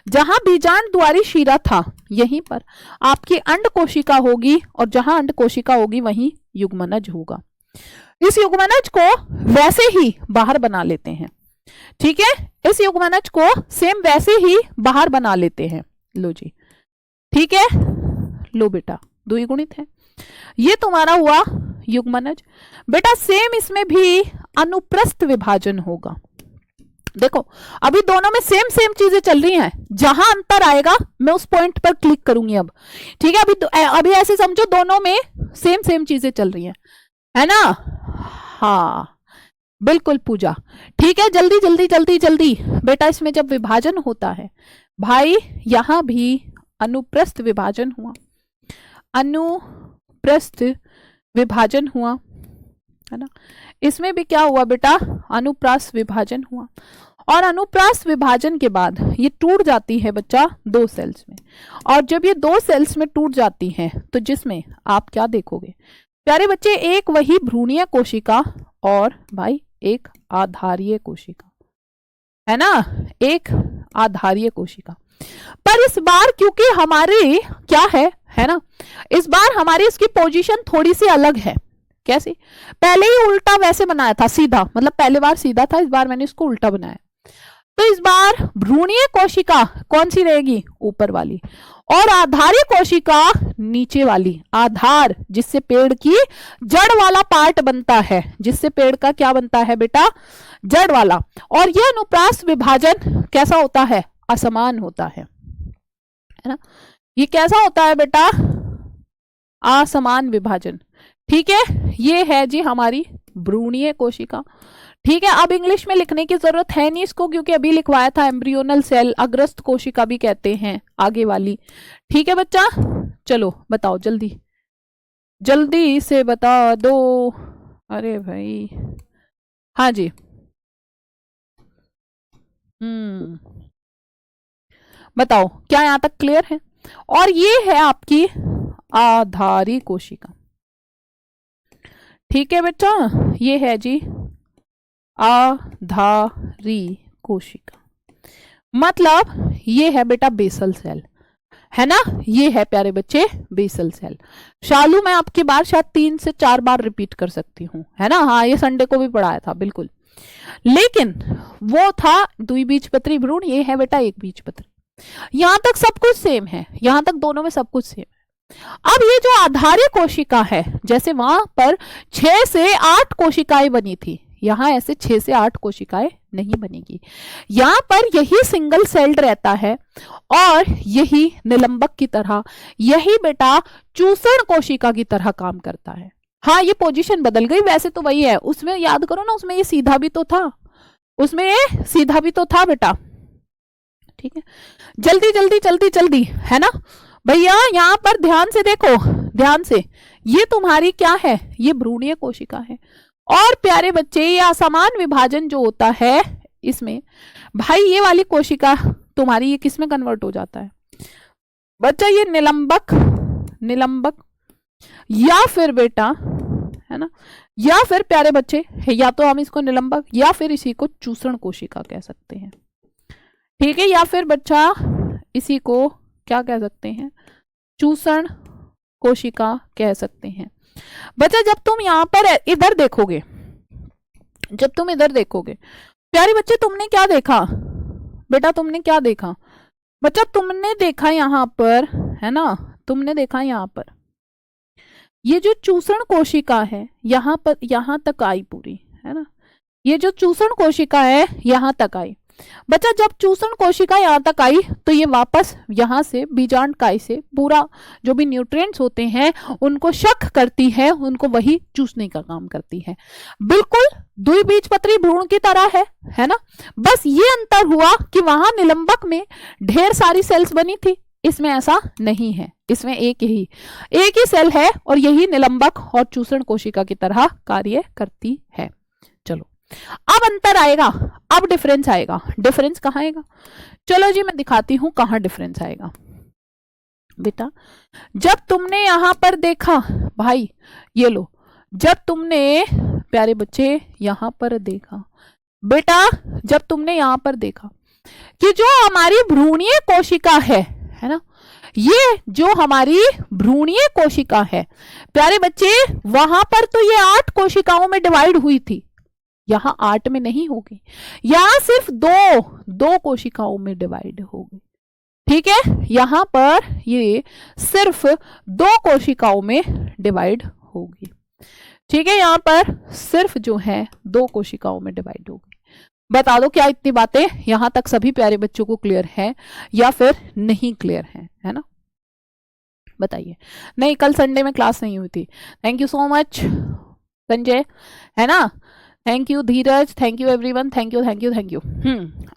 जहां बीजांड द्वारी शिरा था यहीं पर आपकी अंड कोशिका होगी, और जहां अंड कोशिका होगी वहीं युग्मनज होगा। इस युग्मनज को वैसे ही बाहर बना लेते हैं, ठीक है, इस युग्मनज को सेम वैसे ही बाहर बना लेते हैं, लो जी, ठीक है, लो बेटा द्विगुणित है, ये तुम्हारा हुआ युग्मनज। बेटा सेम इसमें भी अनुप्रस्थ विभाजन होगा, देखो अभी दोनों में सेम सेम चीजें चल रही हैं, जहां अंतर आएगा मैं उस पॉइंट पर क्लिक करूंगी अब, ठीक है। अभी ऐसे समझो दोनों में सेम सेम चीजें चल रही हैं, है ना, हाँ बिल्कुल पूजा, ठीक है। जल्दी जल्दी जल्दी जल्दी बेटा, इसमें जब विभाजन होता है भाई, यहां भी अनुप्रस्थ विभाजन हुआ, अनुप्रस्थ विभाजन हुआ, है ना। इसमें भी क्या हुआ बेटा, अनुप्रास विभाजन हुआ, और अनुप्रास विभाजन के बाद ये टूट जाती है बच्चा दो सेल्स में, और जब ये दो सेल्स में टूट जाती है तो जिसमें आप क्या देखोगे प्यारे बच्चे, एक वही भ्रूणीय कोशिका और भाई एक आधारीय कोशिका, है ना, एक आधारीय कोशिका। पर इस बार क्योंकि हमारी क्या है ना, इस बार हमारी इसकी पोजीशन थोड़ी सी अलग है। कैसे, पहले ही उल्टा वैसे बनाया था, सीधा, मतलब पहले बार सीधा था, इस बार मैंने इसको उल्टा बनाया। तो इस बार भ्रूणीय कोशिका कौन सी रहेगी, ऊपर वाली, और आधारी कोशिका नीचे वाली। आधार जिससे पेड़ की जड़ वाला पार्ट बनता है, जिससे पेड़ का क्या बनता है बेटा, जड़ वाला। और यह अनुप्रास विभाजन कैसा होता है, असमान होता है है ना। ये कैसा होता है बेटा, असमान विभाजन। ठीक है, ये है जी हमारी भ्रूणीय कोशिका। ठीक है, अब इंग्लिश में लिखने की जरूरत है नहीं इसको, क्योंकि अभी लिखवाया था एम्ब्रियोनल सेल, अग्रस्त कोशिका भी कहते हैं आगे वाली। ठीक है बच्चा, चलो बताओ जल्दी जल्दी से बता दो। अरे भाई, हाँ जी, बताओ क्या यहां तक क्लियर है। और ये है आपकी आधारी कोशिका। ठीक है बच्चा, ये है जी आधारी कोशिका, मतलब ये है बेटा बेसल सेल, है ना। ये है प्यारे बच्चे बेसल सेल। शालू मैं आपकी बार शायद 3 से 4 बार रिपीट कर सकती हूँ, है ना। हाँ, ये संडे को भी पढ़ाया था बिल्कुल, लेकिन वो था द्विबीजपत्री भ्रूण, ये है बेटा एक बीजपत्री। यहां तक सब कुछ सेम है, यहां तक दोनों में सब कुछ सेम है। अब ये जो आधारी कोशिका है, जैसे वहां पर 6 से 8 कोशिकाएं बनी थी, यहां ऐसे 6 से 8 कोशिकाएं नहीं बनेगी। यहां पर यही सिंगल सेल्ड रहता है और यही निलंबक की तरह, यही बेटा चूसण कोशिका की तरह काम करता है। हाँ, ये पोजीशन बदल गई, वैसे तो वही है। उसमें याद करो ना, उसमें ये सीधा भी तो था, उसमें ये सीधा भी तो था बेटा। ठीक है, जल्दी जल्दी जल्दी जल्दी, है ना भैया। यहां पर ध्यान से देखो, ध्यान से, ये तुम्हारी क्या है, ये भ्रूणीय कोशिका है। और प्यारे बच्चे, ये असमान विभाजन जो होता है इसमें, भाई ये वाली कोशिका तुम्हारी ये किस में कन्वर्ट हो जाता है बच्चा, ये निलंबक, निलंबक या फिर बेटा, है ना, या फिर प्यारे बच्चे, या तो हम इसको निलंबक या फिर इसी को चूसण कोशिका कह सकते हैं। ठीक है, या फिर बच्चा इसी को क्या कह सकते हैं, चूसण कोशिका कह सकते हैं। बच्चा जब तुम यहां पर इधर देखोगे, जब तुम इधर देखोगे प्यारे बच्चे, तुमने क्या देखा बेटा, तुमने क्या देखा बच्चा, तुमने देखा यहां पर, है ना, तुमने देखा यहां पर ये जो चूसण कोशिका है यहां पर, यहां तक आई पूरी, है ना। ये जो चूसण कोशिका है यहां तक आई बच्चा। जब चूसण कोशिका यहां तक आई तो ये वापस यहां से बीजांडकाय से पूरा जो भी न्यूट्रिएंट्स होते हैं उनको शक करती है, उनको वही चूसने का काम करती है। बिल्कुल द्विबीजपत्री भ्रूण की तरह है ना। बस ये अंतर हुआ कि वहां निलंबक में ढेर सारी सेल्स बनी थी, इसमें ऐसा नहीं है, इसमें एक ही सेल है और यही निलंबक और चूसण कोशिका की तरह कार्य करती है। चलो अब अंतर आएगा, अब डिफरेंस आएगा। डिफरेंस कहाँ आएगा, चलो जी मैं दिखाती हूं कहां डिफरेंस आएगा बेटा। जब तुमने यहां पर देखा भाई, ये लो, जब तुमने प्यारे बच्चे यहां पर देखा बेटा, जब तुमने यहां पर देखा कि जो हमारी भ्रूणीय कोशिका है ना, ये जो हमारी भ्रूणीय कोशिका है प्यारे बच्चे, वहां पर तो ये 8 कोशिकाओं में डिवाइड हुई थी, यहां 8 में नहीं होगी, यहां सिर्फ दो कोशिकाओं में डिवाइड होगी। ठीक है, यहां पर ये सिर्फ 2 कोशिकाओं में डिवाइड होगी। ठीक है, यहां पर सिर्फ जो है 2 कोशिकाओं में डिवाइड होगी। बता दो क्या इतनी बातें यहां तक सभी प्यारे बच्चों को क्लियर है या फिर नहीं क्लियर है ना, बताइए। नहीं, कल संडे में क्लास नहीं हुई थी। Thank you so much Sanjay, है ना, thank you Dheeraj, thank you everyone, thank you thank you thank you.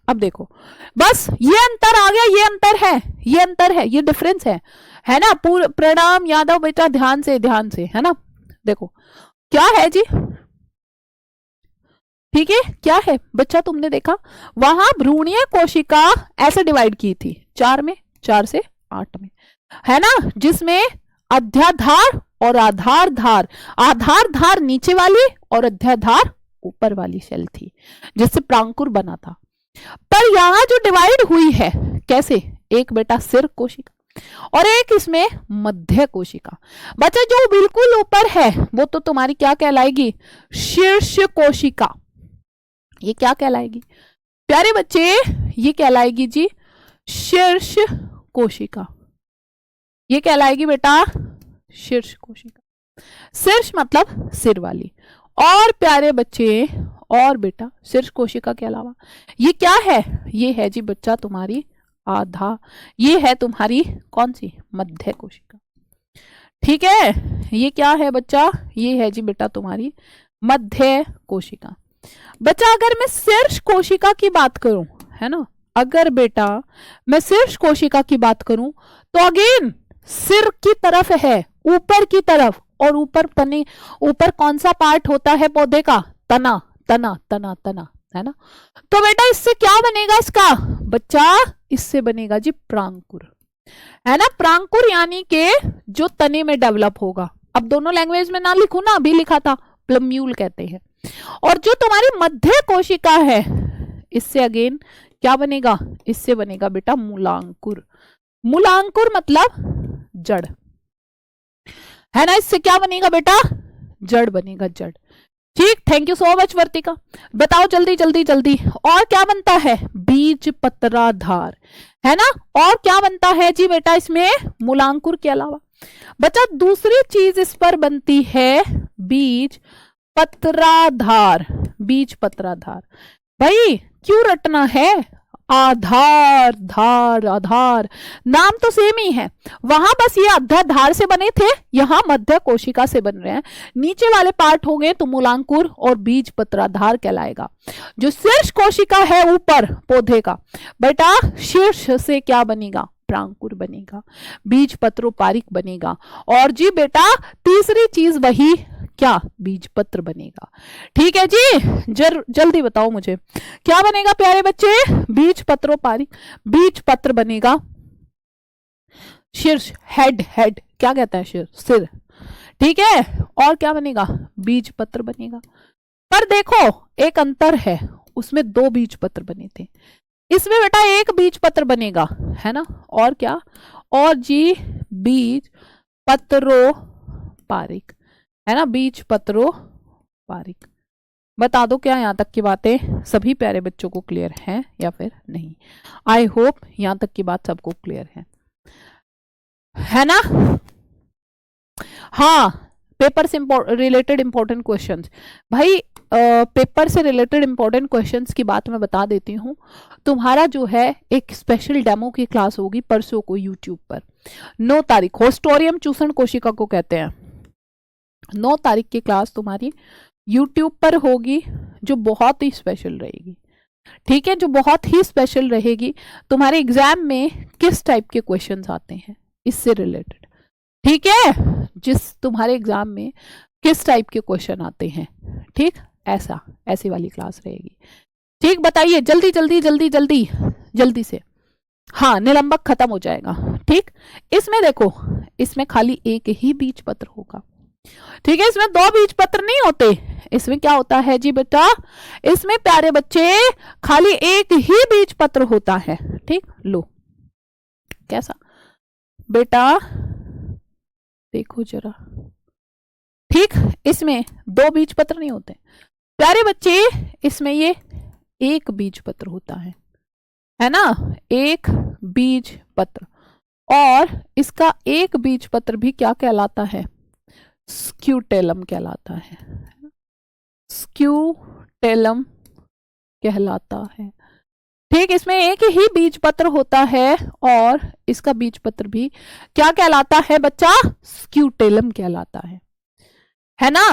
अब देखो, बस ये अंतर आ गया, ये अंतर है, ये अंतर है, ये डिफरेंस है ना। प्रणाम यादव बेटा, ध्यान से है ना। देखो क्या है जी, ठीक है, क्या है बच्चा, तुमने देखा वहां भ्रूणीय कोशिका ऐसे डिवाइड की थी 4 में, 4 से 8 में, है ना, जिसमें अध्याधार और आधार धार नीचे वाली और अध्याधार ऊपर वाली सेल थी, जिससे प्रांकुर बना था। पर यहां जो डिवाइड हुई है कैसे, एक बेटा सिर कोशिका और एक इसमें मध्य कोशिका। बच्चा जो बिल्कुल ऊपर है वो तो तुम्हारी क्या कहलाएगी, शीर्ष कोशिका। ये क्या कहलाएगी प्यारे बच्चे, ये कहलाएगी जी शीर्ष कोशिका। ये कहलाएगी बेटा शीर्ष कोशिका। शीर्ष मतलब सिर वाली। और प्यारे बच्चे, और बेटा शीर्ष कोशिका के अलावा ये क्या है, ये है जी बच्चा तुम्हारी आधा, ये है तुम्हारी कौन सी, मध्य कोशिका। ठीक है, ये क्या है बच्चा, ये है जी बेटा तुम्हारी मध्य कोशिका। बच्चा अगर मैं शीर्ष कोशिका की बात करूं, है ना, अगर बेटा मैं शीर्ष कोशिका की बात करूं तो अगेन सिर की तरफ है, ऊपर की तरफ, और ऊपर कौन सा पार्ट होता है पौधे का, तना, तना तना तना, है ना। तो बेटा इससे क्या बनेगा इसका बच्चा, इससे बनेगा जी प्रांकुर, है ना। प्रांकुर यानी के जो तने में डेवलप होगा। अब दोनों लैंग्वेज में ना लिखूं ना, अभी लिखा था, प्लम्यूल कहते हैं। और जो तुम्हारी मध्य कोशिका है, इससे अगेन क्या बनेगा, इससे बनेगा बेटा मूलांकुर। मूलांकुर मतलब जड़, है ना। इससे क्या बनेगा बेटा, जड़ बनेगा, जड़। ठीक, थैंक यू सो मच वर्तिका। बताओ जल्दी जल्दी जल्दी, और क्या बनता है, बीज पत्राधार, है ना। और क्या बनता है जी बेटा इसमें, मूलांकुर के अलावा बच्चा दूसरी चीज इस पर बनती है, बीज पत्राधार। बीज पत्राधार भाई क्यों रटना है, आधार, धार, आधार, नाम तो सेम ही है। वहां बस ये अधाधार से बने थे, यहां मध्य कोशिका से बन रहे हैं। नीचे वाले पार्ट हो गए तो मूलांकुर और बीज पत्राधार कहलाएगा। जो शीर्ष कोशिका है ऊपर पौधे का, बेटा शीर्ष से क्या बनेगा, प्रांकुर बनेगा, बीज पत्रोपारिक बनेगा। और जी बेटा तीसरी चीज वही क्या, बीज पत्र बनेगा। ठीक है जी, जल्दी बताओ मुझे क्या बनेगा प्यारे बच्चे, बीज पत्रोपारिक, बीज पत्र बनेगा। शीर्ष, हेड, हेड क्या कहता है, सिर। ठीक है, और क्या बनेगा, बीज पत्र बनेगा। पर देखो एक अंतर है, उसमें 2 बीज पत्र बने थे, इसमें बेटा 1 बीज पत्र बनेगा, है ना। और क्या, और जी बीज पत्रोपारिक, है ना, बीज पत्रोपारिक। बता दो क्या यहाँ तक की बातें सभी प्यारे बच्चों को क्लियर हैं या फिर नहीं। आई होप यहाँ तक की बात सबको क्लियर है ना। हाँ, पेपर से रिलेटेड इंपॉर्टेंट क्वेश्चंस, भाई पेपर से रिलेटेड इंपॉर्टेंट क्वेश्चंस की बात मैं बता देती हूँ। तुम्हारा जो है एक स्पेशल डेमो की क्लास होगी परसों को यूट्यूब पर, 9 तारीख, होस्टोरियम चूसण कोशिका को कहते हैं। 9 तारीख की क्लास तुम्हारी यूट्यूब पर होगी, जो बहुत ही स्पेशल रहेगी। ठीक है, जो बहुत ही स्पेशल रहेगी। तुम्हारे एग्जाम में किस टाइप के क्वेश्चंस आते हैं इससे रिलेटेड, ठीक है, जिस तुम्हारे एग्जाम में किस टाइप के क्वेश्चन आते हैं, ठीक, ऐसी वाली क्लास रहेगी। ठीक, बताइए जल्दी जल्दी जल्दी जल्दी जल्दी से। हाँ, निलंबक खत्म हो जाएगा। ठीक, इसमें देखो, इसमें खाली एक ही बीज पत्र होगा। ठीक है, इसमें 2 बीज पत्र नहीं होते। इसमें क्या होता है जी बेटा, इसमें प्यारे बच्चे खाली एक ही बीज पत्र होता है। ठीक, लो कैसा बेटा, देखो जरा। ठीक, इसमें 2 बीज पत्र नहीं होते प्यारे बच्चे, इसमें ये 1 बीज पत्र होता है ना, 1 बीज पत्र। और इसका 1 बीज पत्र भी क्या कहलाता है, स्क्यूटेलम कहलाता है। स्क्यूटेलम कहलाता है। ठीक, इसमें एक ही बीज पत्र होता है और इसका बीज पत्र भी क्या कहलाता है बच्चा, स्क्यूटेलम कहलाता है ना।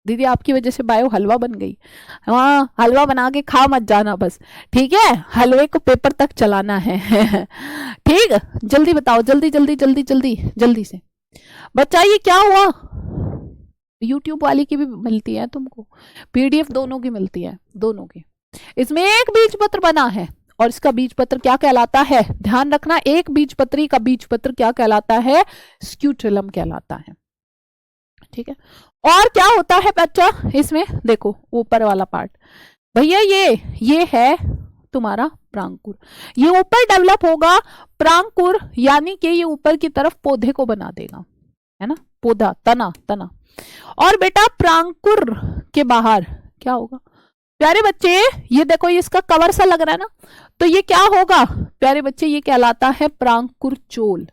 दीदी आपकी वजह से बायो हलवा बन गई। हाँ, हलवा बना के खा मत जाना बस, ठीक है, हलवे को पेपर तक चलाना है। ठीक, जल्दी बताओ, जल्दी जल्दी जल्दी जल्दी जल्दी से। बच्चा ये क्या हुआ, यूट्यूब वाली की भी मिलती है तुमको, पीडीएफ दोनों की मिलती है, दोनों की। इसमें 1 बीज पत्र बना है और इसका बीज पत्र क्या कहलाता है, ध्यान रखना, 1 बीज पत्री का बीज पत्र क्या कहलाता है, स्क्यूटेलम कहलाता है। ठीक है, और क्या होता है बच्चा, इसमें देखो ऊपर वाला पार्ट, भैया ये है तुम्हारा प्रांकुर। ये ऊपर डेवलप होगा प्रांकुर, यानी कि ये ऊपर की तरफ पौधे को बना देगा, है ना, पौधा, तना। और बेटा प्रांकुर के बाहर क्या होगा प्यारे बच्चे, ये देखो, ये इसका कवर सा लग रहा है ना, तो ये क्या होगा प्यारे बच्चे, ये कहलाता है प्रांकुर चोल।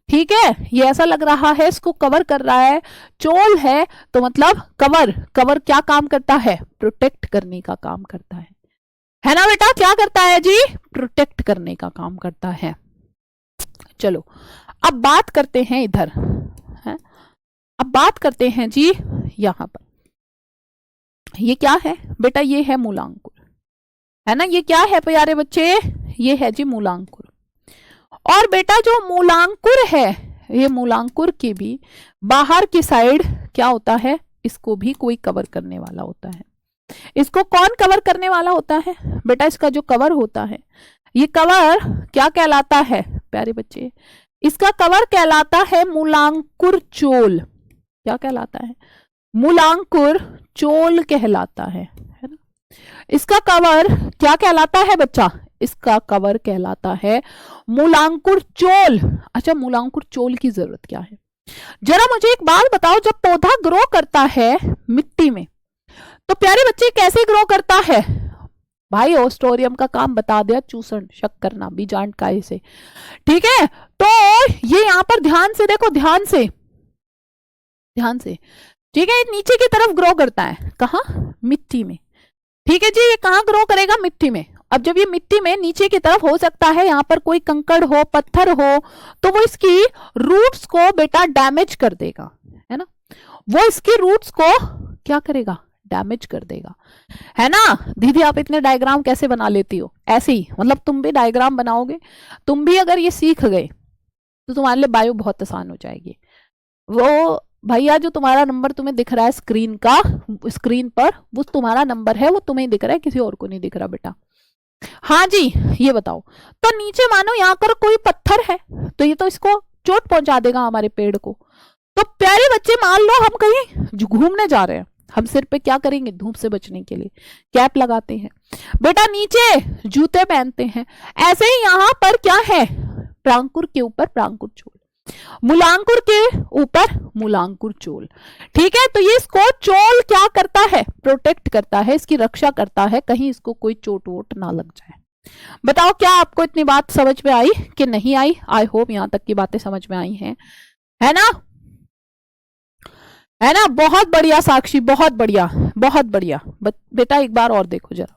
ठीक है, ये ऐसा लग रहा है, इसको कवर कर रहा है, चोल है तो मतलब कवर क्या काम करता है, प्रोटेक्ट करने का काम करता है है ना बेटा, क्या करता है जी, प्रोटेक्ट करने का काम करता है। चलो अब बात करते हैं इधर है, अब बात करते हैं जी यहां पर, ये क्या है बेटा, ये है मूलांकुर, है ना, ये क्या है प्यारे बच्चे, ये है जी मूलांकुर। और बेटा जो मूलांकुर है, ये मूलांकुर की भी बाहर की साइड क्या होता है, इसको भी कोई कवर करने वाला होता है। इसको कौन कवर करने वाला होता है बेटा, इसका जो कवर होता है, ये कवर क्या कहलाता है प्यारे बच्चे, इसका कवर कहलाता है मूलांकुर चोल। क्या कहलाता है, मूलांकुर चोल कहलाता है ना। इसका कवर क्या कहलाता है बच्चा, इसका कवर कहलाता है मूलांकुर चोल। अच्छा, मूलांकुर चोल की जरूरत क्या है, जरा मुझे एक बात बताओ, जब पौधा ग्रो करता है मिट्टी में तो प्यारे बच्चे कैसे ग्रो करता है, भाई ओस्टोरियम का काम बता दिया, चूसण शक्कर ना बीजांड काय से, ठीक है। तो ये यहां पर ध्यान से देखो, ध्यान से, ध्यान से, ठीक है, नीचे की तरफ ग्रो करता है, कहां, मिट्टी में, ठीक है जी, ये कहां ग्रो करेगा, मिट्टी में। अब जब ये मिट्टी में नीचे की तरफ, हो सकता है यहां पर कोई कंकड़ हो, पत्थर हो, तो वो इसकी रूट्स को बेटा डैमेज कर देगा, है ना, वो इसकी रूट्स को क्या करेगा, डैमेज कर देगा, है ना। दीदी आप इतने डायग्राम कैसे बना लेती हो, ऐसे ही, मतलब तुम भी डायग्राम बनाओगे, तुम भी अगर ये सीख गए तो तुम्हारे लिए बायो बहुत आसान हो जाएगी। वो भैया जो तुम्हारा नंबर तुम्हें दिख रहा है स्क्रीन का, स्क्रीन पर वो तुम्हारा नंबर है, वो तुम्हें दिख रहा है, किसी और को नहीं दिख रहा बेटा। हाँ जी, ये बताओ, तो नीचे मानो यहाँ पर कोई पत्थर है, तो ये तो इसको चोट पहुंचा देगा हमारे पेड़ को। तो प्यारे बच्चे मान लो हम कहीं घूमने जा रहे हैं, हम सिर पे क्या करेंगे, धूप से बचने के लिए कैप लगाते हैं, बेटा नीचे जूते पहनते हैं, ऐसे ही यहाँ पर क्या है, प्रांकुर के ऊपर प्रांकुर चोल, मूलांकुर के ऊपर मूलांकुर चोल, ठीक है। तो ये इसको चोल क्या करता है, प्रोटेक्ट करता है, इसकी रक्षा करता है, कहीं इसको कोई चोट वोट ना लग जाए। बताओ क्या आपको इतनी बात समझ में आई कि नहीं आई, आई होप यहां तक की बातें समझ में आई हैं, है ना, है ना, बहुत बढ़िया साक्षी, बहुत बढ़िया, बहुत बढ़िया। बेटा एक बार और देखो जरा,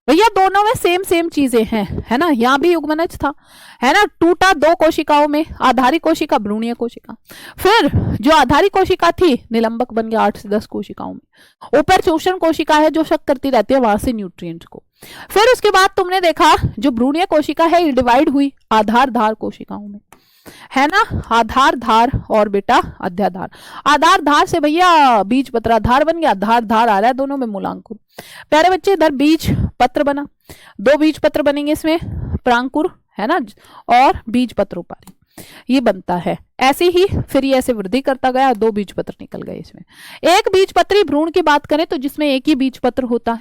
भैया दोनों में सेम सेम चीजें हैं, है ना, यहाँ भी युग्मनज था, है ना, टूटा 2 कोशिकाओं में, आधारी कोशिका भ्रूणीय कोशिका, फिर जो आधारी कोशिका थी निलंबक बन गया 8 से 10 कोशिकाओं में, ऊपर शोषण कोशिका है जो शक करती रहती है वहां से न्यूट्रिएंट्स को, फिर उसके बाद तुमने देखा जो भ्रूणीय कोशिका है ये डिवाइड हुई आधार धार कोशिकाओं में, है ना, आधार धार और बेटा अध्याधार, आधार धार से भैया बीज पत्राधार बन गया, धार धार आ रहा है दोनों में मूलांकुर। प्यारे बच्चे इधर बीज पत्र बना, 2 बीज पत्र बनेंगे इसमें, प्रांकुर है ना, और बीज पत्रोपारी, ये बनता है। ऐसे ही फिर ये ऐसे वृद्धि करता गया, 2 बीज पत्र निकल गए इसमें। एक बीज पत्री भ्रूण की बात करें तो जिसमें एक ही बीज पत्र होता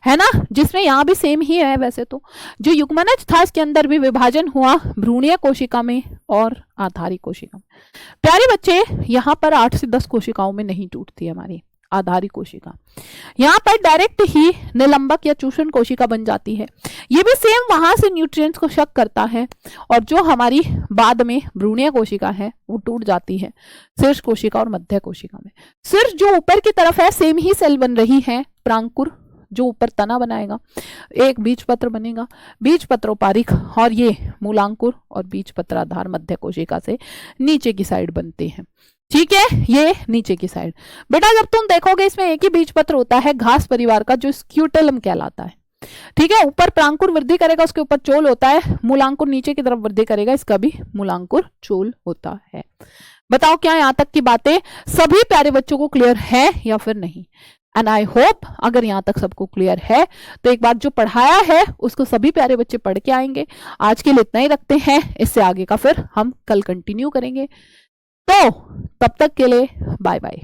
है ना, जिसमें यहाँ भी सेम ही है वैसे तो, जो युग्मनज था इसके अंदर भी विभाजन हुआ भ्रूणीय कोशिका में और आधारी कोशिका में। प्यारे बच्चे यहाँ पर 8 से 10 कोशिकाओं में नहीं टूटती है हमारी आधारी कोशिका, यहाँ पर डायरेक्ट ही निलंबक या चूषण कोशिका बन जाती है, ये भी सेम वहां से न्यूट्रिएंट्स को शक करता है, और जो हमारी बाद में भ्रूणीय कोशिका है वो टूट जाती है शीर्ष कोशिका और मध्य कोशिका में। शीर्ष जो ऊपर की तरफ है सेम ही सेल बन रही है, प्रांकुर जो ऊपर तना बनाएगा, एक बीज पत्र बनेगा, बीज पत्रोपारिक, और ये मूलांकुर और बीज पत्राधार मध्य कोशिका से नीचे की साइड बनते हैं, ठीक है, ये नीचे की साइड। बेटा जब तुम देखोगे इसमें एक ही बीज पत्र होता है घास परिवार का जो स्क्यूटेलम कहलाता है, ठीक है, ऊपर प्रांकुर वृद्धि करेगा, उसके ऊपर चोल होता है, मूलांकुर नीचे की तरफ वृद्धि करेगा, इसका भी मूलांकुर चोल होता है। बताओ क्या यहाँ तक की बातें सभी प्यारे बच्चों को क्लियर है या फिर नहीं, एंड आई होप अगर यहाँ तक सबको क्लियर है तो एक बार जो पढ़ाया है उसको सभी प्यारे बच्चे पढ़ के आएंगे। आज के लिए इतना ही रखते हैं, इससे आगे का फिर हम कल कंटिन्यू करेंगे, तो तब तक के लिए बाय बाय।